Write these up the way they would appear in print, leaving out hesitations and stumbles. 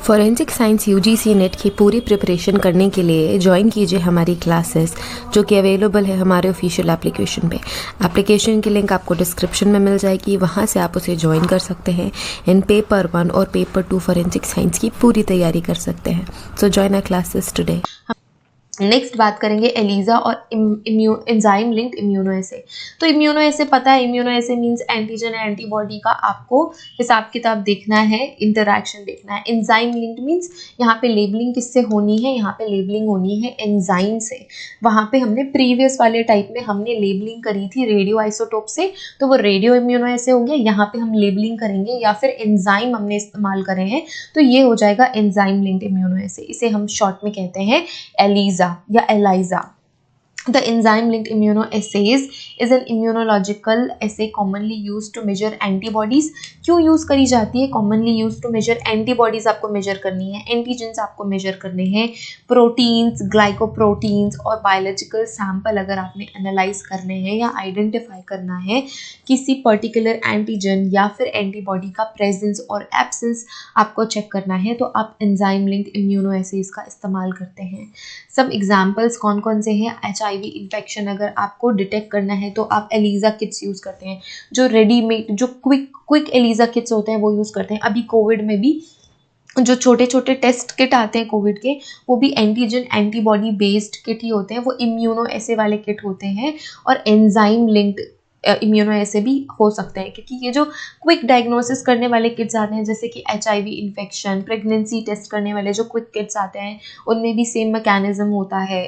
Forensic science UGC net की पूरी preparation करने के लिए ज्वाइन कीजिए हमारी क्लासेस जो कि अवेलेबल है हमारे ऑफिशियल एप्लीकेशन पे। एप्लीकेशन की लिंक आपको डिस्क्रिप्शन में मिल जाएगी, वहाँ से आप उसे ज्वाइन कर सकते हैं। इन पेपर 1 और पेपर 2 फॉरेंसिक साइंस की पूरी तैयारी कर सकते हैं। So join our classes today. Next बात करेंगे एलिजा और एंजाइम लिंक्ड इम्यूनोएसे। तो इम्यूनोएसे पता है, इम्यूनोएसे मींस एंटीजन एंटीबॉडी का आपको हिसाब किताब देखना है, इंटरैक्शन देखना है। एंजाइम लिंक्ड मींस यहाँ पे लेबलिंग किससे होनी है, यहाँ पे लेबलिंग होनी है एंजाइम से। वहाँ पे हमने प्रीवियस वाले टाइप में हमने लेबलिंग करी थी रेडियो आइसोटोप से, तो वो रेडियो इम्यूनोएसे हो गया। यहाँ पे हम लेबलिंग करेंगे या फिर एंजाइम हमने इस्तेमाल करे हैं, तो ये हो जाएगा एंजाइम लिंक्ड इम्यूनोएसे। इसे हम शॉर्ट में कहते हैं एलिजा या ELISA. The enzyme-linked immunoassays is an immunological assay commonly used to measure antibodies. क्यों यूज करी जाती है? commonly used to measure antibodies आपको मेजर करनी है, एंटीजेंस आपको मेजर करने हैं, प्रोटीन्स, ग्लाइकोप्रोटीन्स और बायोलॉजिकल सैंपल अगर आपने एनालाइज करने हैं या आइडेंटिफाई करना है किसी पर्टिकुलर एंटीजन या फिर एंटीबॉडी का प्रेजेंस और एब्सेंस आपको चेक करना है, तो आप एंजाइम लिंक्ड इम्यूनोएसेज का इस्तेमाल करते हैं। सब एग्जाम्पल्स कौन कौन से हैं? HIV इन्फेक्शन अगर आपको डिटेक्ट करना है तो आप एलिजा किट्स यूज करते हैं, जो रेडीमेड जो क्विक एलिजा किट्स होते हैं वो यूज करते हैं। अभी कोविड में भी जो छोटे छोटे टेस्ट किट आते हैं कोविड के, वो भी एंटीजन एंटीबॉडी बेस्ड किट ही होते हैं, वो इम्यूनोएसे वाले किट होते हैं और एंजाइम लिंक्ड इम्यूनोएसे भी हो सकते हैं, क्योंकि ये जो क्विक डायग्नोसिस करने वाले किट्स आते हैं जैसे कि HIV इन्फेक्शन, प्रेगनेंसी टेस्ट करने वाले जो क्विक किट्स आते हैं, उनमें भी सेम मैकेनिज्म होता है।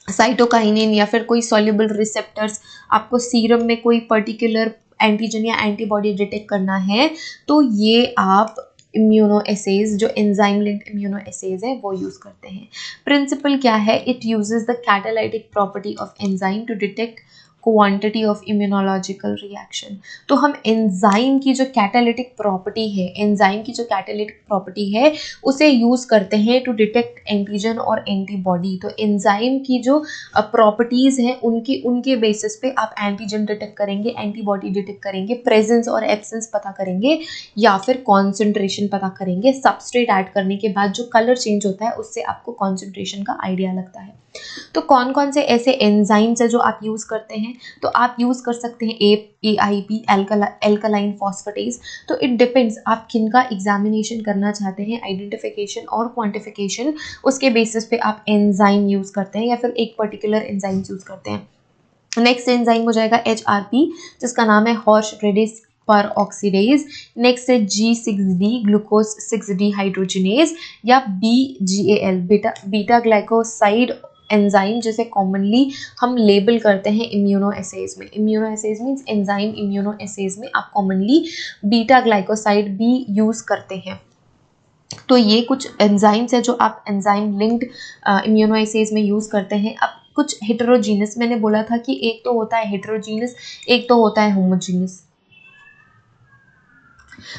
साइटोकाइनिन या फिर कोई सॉल्युबल रिसेप्टर्स, आपको सीरम में कोई पर्टिकुलर एंटीजन या एंटीबॉडी डिटेक्ट करना है तो ये आप इम्यूनोएसेज जो एंजाइम लिंक्ड इम्यूनोएसेज है वो यूज करते हैं। प्रिंसिपल क्या है? It uses the catalytic property of enzyme to detect quantity of immunological reaction. तो हम एंजाइम की जो कैटालिटिक प्रॉपर्टी है, एंजाइम की जो कैटालिटिक प्रॉपर्टी है उसे यूज करते हैं टू डिटेक्ट एंटीजन और एंटीबॉडी। तो एंजाइम की जो प्रॉपर्टीज हैं उनके बेसिस पे आप एंटीजन डिटेक्ट करेंगे, एंटीबॉडी डिटेक्ट करेंगे, प्रेजेंस और एब्सेंस पता करेंगे या फिर कॉन्सेंट्रेशन पता करेंगे। सबस्ट्रेट ऐड करने के बाद जो कलर चेंज होता है उससे आपको कॉन्सेंट्रेशन का आइडिया लगता है। तो कौन कौन से ऐसे एंजाइम्स है जो आप यूज करते हैं? तो आप यूज कर सकते हैं AIP एल्कलाइन फॉस्फेटेज। तो इट डिपेंड्स आप किन का एग्जामिनेशन करना चाहते हैं, आइडेंटिफिकेशन और क्वांटिफिकेशन, उसके बेसिस पे आप एंजाइम यूज करते हैं या फिर एक पर्टिकुलर एंजाइम यूज करते हैं। नेक्स्ट एंजाइम हो जाएगा HRP, जिसका नाम है हॉर्श रेडिस पर ऑक्सीडेज। नेक्स्ट है G6D ग्लूकोज 6 डिहाइड्रोजिनेज या BGAL बीटा ग्लाइकोसाइड एंजाइम, जिसे कॉमनली हम लेबल करते हैं इम्यूनोएसेज में। इम्यूनोएसेज मींस एंजाइम इम्यूनोएसेज में आप कॉमनली बीटा ग्लाइकोसाइड भी यूज करते हैं। तो ये कुछ एंजाइम्स है जो आप एंजाइम लिंक्ड इम्यूनोएसेज में यूज करते हैं। अब कुछ हेटेरोजीनस, मैंने बोला था कि एक तो होता है हेटेरोजीनस, एक तो होता है होमोजीनस।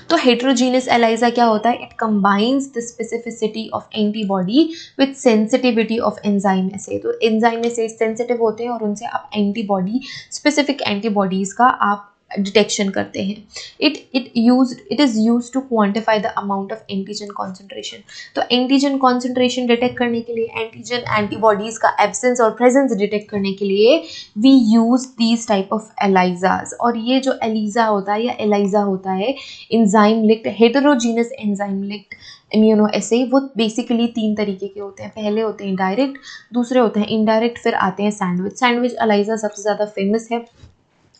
तो हेटेरोजीनस एलाइजा क्या होता है? It combines the specificity of antibody with sensitivity of enzyme assay. तो एंजाइम एसे सेंसिटिव होते हैं और उनसे आप एंटीबॉडी, स्पेसिफिक एंटीबॉडीज का आप डिटेक्शन करते हैं। It is used to quantify the amount of antigen concentration. तो एंटीजन कॉन्सेंट्रेशन डिटेक्ट करने के लिए, एंटीजन एंटीबॉडीज का एब्सेंस और प्रेजेंस डिटेक्ट करने के लिए we use these type of ELISAs. और ये जो एलिजा होता है या एलाइजा होता है enzyme linked heterogeneous enzyme linked immunoassay, वो बेसिकली 3 तरीके के होते हैं। पहले होते हैं डायरेक्ट, दूसरे होते हैं इनडायरेक्ट, फिर आते हैं सैंडविच। सैंडविच एलाइजा सबसे ज़्यादा फेमस है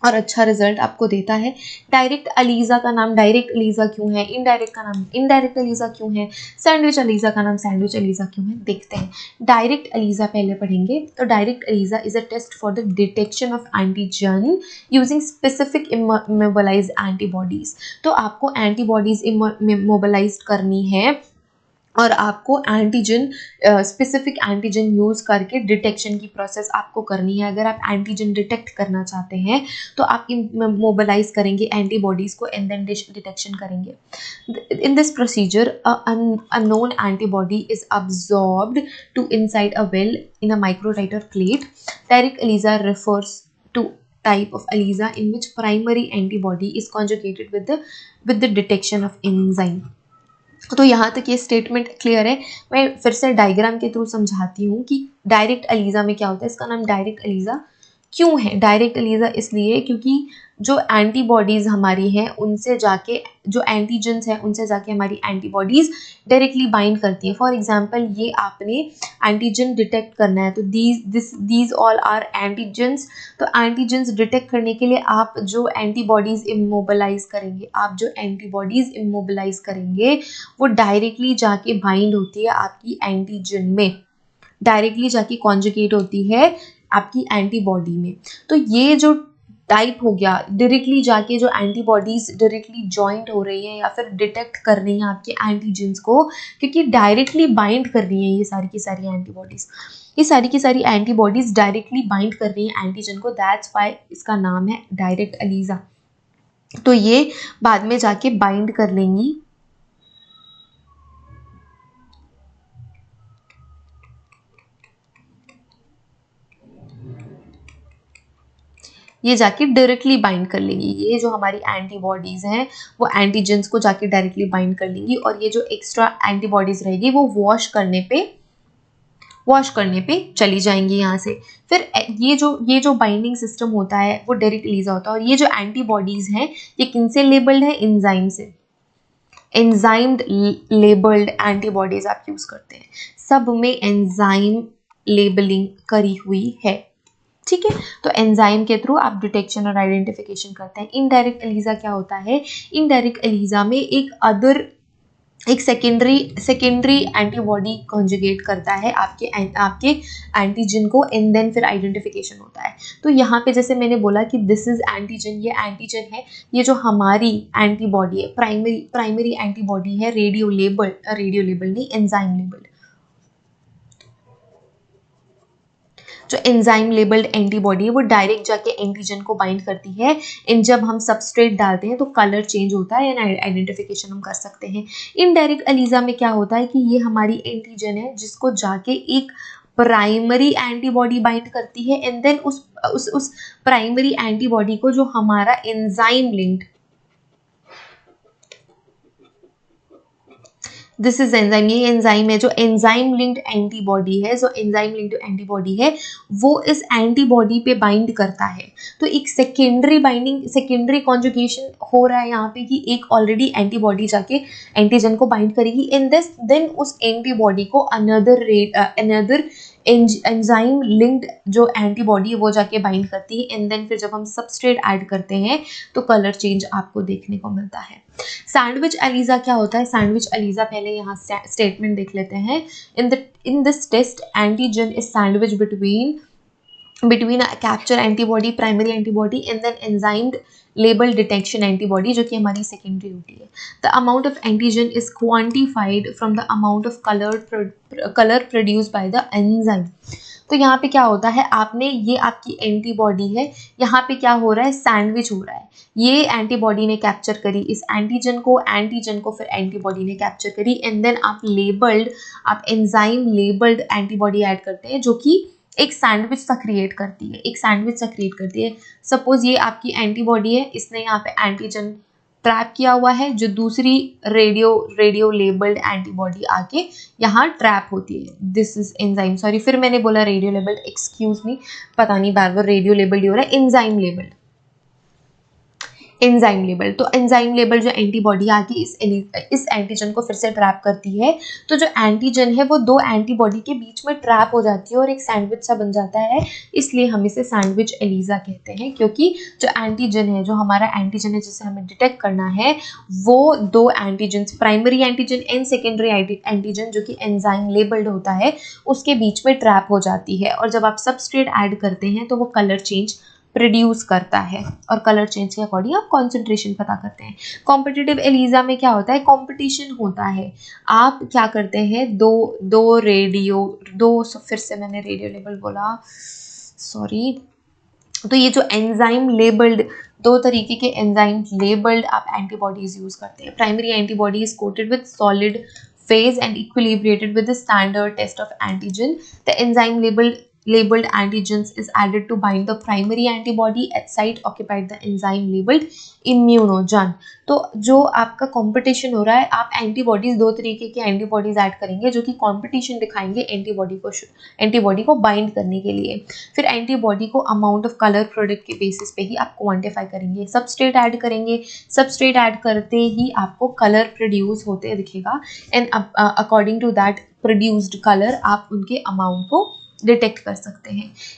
और अच्छा रिजल्ट आपको देता है। डायरेक्ट एलिजा का नाम डायरेक्ट एलिजा क्यों है, इनडायरेक्ट का नाम इनडायरेक्ट एलिजा क्यों है, सैंडविच एलिजा का नाम सैंडविच एलिजा क्यों है, देखते हैं। डायरेक्ट एलिजा पहले पढ़ेंगे। तो direct ELISA is a test for the detection of antigen using specific immobilised antibodies. तो आपको एंटीबॉडीज इमोबलाइज करनी है और आपको एंटीजन, स्पेसिफिक एंटीजन यूज करके डिटेक्शन की प्रोसेस आपको करनी है। अगर आप एंटीजन डिटेक्ट करना चाहते हैं तो आप मोबिलाइज करेंगे एंटीबॉडीज को एंड देन डिटेक्शन करेंगे। In this procedure a known antibody is absorbed to inside a well in a microtiter plate. Direct ELISA refers to type of ELISA in which primary antibody is conjugated with the detection of enzyme. तो यहाँ तक ये statement clear है। मैं फिर से diagram के through समझाती हूँ कि डायरेक्ट एलिजा में क्या होता है। इसका नाम डायरेक्ट एलिजा क्यों है? डायरेक्ट एलिजा इसलिए क्योंकि जो एंटीबॉडीज हमारी हैं उनसे जाके, जो एंटीजेंस हैं उनसे जाके हमारी एंटीबॉडीज डायरेक्टली बाइंड करती है। फॉर एग्जांपल ये आपने एंटीजन डिटेक्ट करना है, तो दीज ऑल आर एंटीजेंस। तो एंटीजेंस डिटेक्ट करने के लिए आप जो एंटीबॉडीज इमोबिलाइज करेंगे, वो डायरेक्टली जाके बाइंड होती है आपकी एंटीजन में, डायरेक्टली जाके कॉन्जुगेट होती है आपकी एंटीबॉडी में। तो ये जो टाइप हो गया, डायरेक्टली जाके जो एंटीबॉडीज डायरेक्टली जॉइंट हो रही है या फिर डिटेक्ट कर रही हैं आपके एंटीजेंस को, क्योंकि डायरेक्टली बाइंड कर रही हैं ये सारी की सारी एंटीबॉडीज, ये सारी की सारी एंटीबॉडीज डायरेक्टली बाइंड कर रही हैं एंटीजन को, दैट्स व्हाई इसका नाम है डायरेक्ट एलिजा। तो ये बाद में जाके बाइंड कर लेंगी ये जाके डायरेक्टली बाइंड कर लेंगी। ये जो हमारी एंटीबॉडीज हैं वो एंटीजेंस को जाके डायरेक्टली बाइंड कर लेंगी, और ये जो एक्स्ट्रा एंटीबॉडीज रहेगी वो वॉश करने पे चली जाएंगी यहाँ से। फिर ये जो बाइंडिंग सिस्टम होता है वो डायरेक्ट एलिजा होता है। और ये जो एंटीबॉडीज हैं ये किनसे लेबल्ड है? एंजाइम से। एंजाइम्ड लेबल्ड एंटीबॉडीज आप यूज करते हैं, सब में एंजाइम लेबलिंग करी हुई है, ठीक है। तो एंजाइम के थ्रू आप डिटेक्शन और आइडेंटिफिकेशन करते हैं। इनडायरेक्ट एलिजा क्या होता है? इनडायरेक्ट एलिजा में एक सेकेंडरी एंटीबॉडी कॉन्जुगेट करता है आपके एंटीजन को, एंड देन फिर आइडेंटिफिकेशन होता है। तो यहाँ पे जैसे मैंने बोला कि दिस इज एंटीजन, ये एंटीजन है, ये जो हमारी एंटीबॉडी है प्राइमरी एंटीबॉडी है, रेडियो लेबल्ड नहीं, एंजाइम लेबल्ड। जो एंजाइम लेबल्ड एंटीबॉडी है वो डायरेक्ट जाके एंटीजन को बाइंड करती है, एंड जब हम सबस्ट्रेट डालते हैं तो कलर चेंज होता है एंड आइडेंटिफिकेशन हम कर सकते हैं। इनडायरेक्ट एलिजा में क्या होता है कि ये हमारी एंटीजन है जिसको जाके एक प्राइमरी एंटीबॉडी बाइंड करती है, एंड देन उस प्राइमरी एंटीबॉडी को जो हमारा enzyme linked, this is enzyme, ये एंजाइम है, जो एंजाइम लिंक्ड एंटीबॉडी है, वो इस एंटीबॉडी पे बाइंड करता है। तो एक सेकेंडरी कॉन्जुगेशन हो रहा है यहाँ पे कि एक ऑलरेडी एंटीबॉडी जाके एंटीजन को बाइंड करेगी, इन दिस देन उस एंटीबॉडी को अनदर एंजाइम लिंक्ड जो एंटीबॉडी है वो जाके बाइंड करती है, एंड देन फिर जब हम सबस्ट्रेट ऐड करते हैं तो कलर चेंज आपको देखने को मिलता है। सैंडविच एलिजा क्या होता है? सैंडविच एलिजा, पहले यहाँ स्टेटमेंट देख लेते हैं। In this test antigen is sandwich between a capture antibody, primary antibody, and then enzymed label detection antibody जो कि हमारी सेकेंडरी होती है। The amount of antigen is quantified from the amount of color produced by the enzyme। तो यहाँ पे क्या होता है, आपने ये आपकी एंटीबॉडी है, यहाँ पे क्या हो रहा है, सैंडविच हो रहा है। ये एंटीबॉडी ने कैप्चर करी इस एंटीजन को फिर एंटीबॉडी ने कैप्चर करी, एंड देन आप एंजाइम लेबल्ड एंटीबॉडी ऐड करते हैं जो कि एक सैंडविच सा क्रिएट करती है। सपोज ये आपकी एंटीबॉडी है, इसने यहाँ पे एंटीजन ट्रैप किया हुआ है, जो दूसरी रेडियो लेबल्ड एंटीबॉडी आके यहाँ ट्रैप होती है। दिस इज एंजाइम, सॉरी फिर मैंने बोला रेडियो लेबल्ड, एक्सक्यूज मी, पता नहीं बार बार रेडियो लेबल्ड हो रहा है, एंजाइम लेबल्ड। तो एंजाइम लेबल जो एंटीबॉडी आके इस एंटीजन को फिर से ट्रैप करती है, तो जो एंटीजन है वो दो एंटीबॉडी के बीच में ट्रैप हो जाती है और एक सैंडविच सा बन जाता है, इसलिए हम इसे सैंडविच एलिजा कहते हैं। क्योंकि जो एंटीजन है, जो हमारा एंटीजन है जिसे हमें डिटेक्ट करना है, वो दो antigen, primary antigen and secondary antigen जो कि एंजाइम लेबल्ड होता है, उसके बीच में ट्रैप हो जाती है, और जब आप सबस्ट्रेट ऐड करते हैं तो वो कलर चेंज प्रोड्यूस करता है, और कलर चेंज के अकॉर्डिंग आप कॉन्सेंट्रेशन पता करते हैं। कॉम्पिटिटिव एलिजा में क्या होता है, कंपटीशन होता है। आप क्या करते हैं, फिर से मैंने रेडियो लेबल बोला, सॉरी। तो ये जो एंजाइम लेबल्ड, दो तरीके के एंजाइम लेबल्ड आप एंटीबॉडीज यूज करते हैं। Primary antibody is coated with solid phase and equilibrated with the standard test of antigen. The enzyme labeled antigens is added to bind the primary antibody at site occupied the enzyme labeled immunogen। तो जो आपका competition हो रहा है, आप antibodies, दो तरीके की एंटीबॉडीज ऐड करेंगे जो कि कंपटीशन दिखाएंगे एंटीबॉडी को बाइंड करने के लिए। फिर एंटीबॉडी को अमाउंट ऑफ कलर प्रोडक्ट के बेसिस पे ही आप क्वांटिफाई करेंगे। सबस्ट्रेट ऐड करेंगे, सबस्ट्रेट ऐड करते ही आपको कलर प्रोड्यूस होते दिखेगा and according to that produced colour आप उनके अमाउंट को डिटेक्ट कर सकते हैं।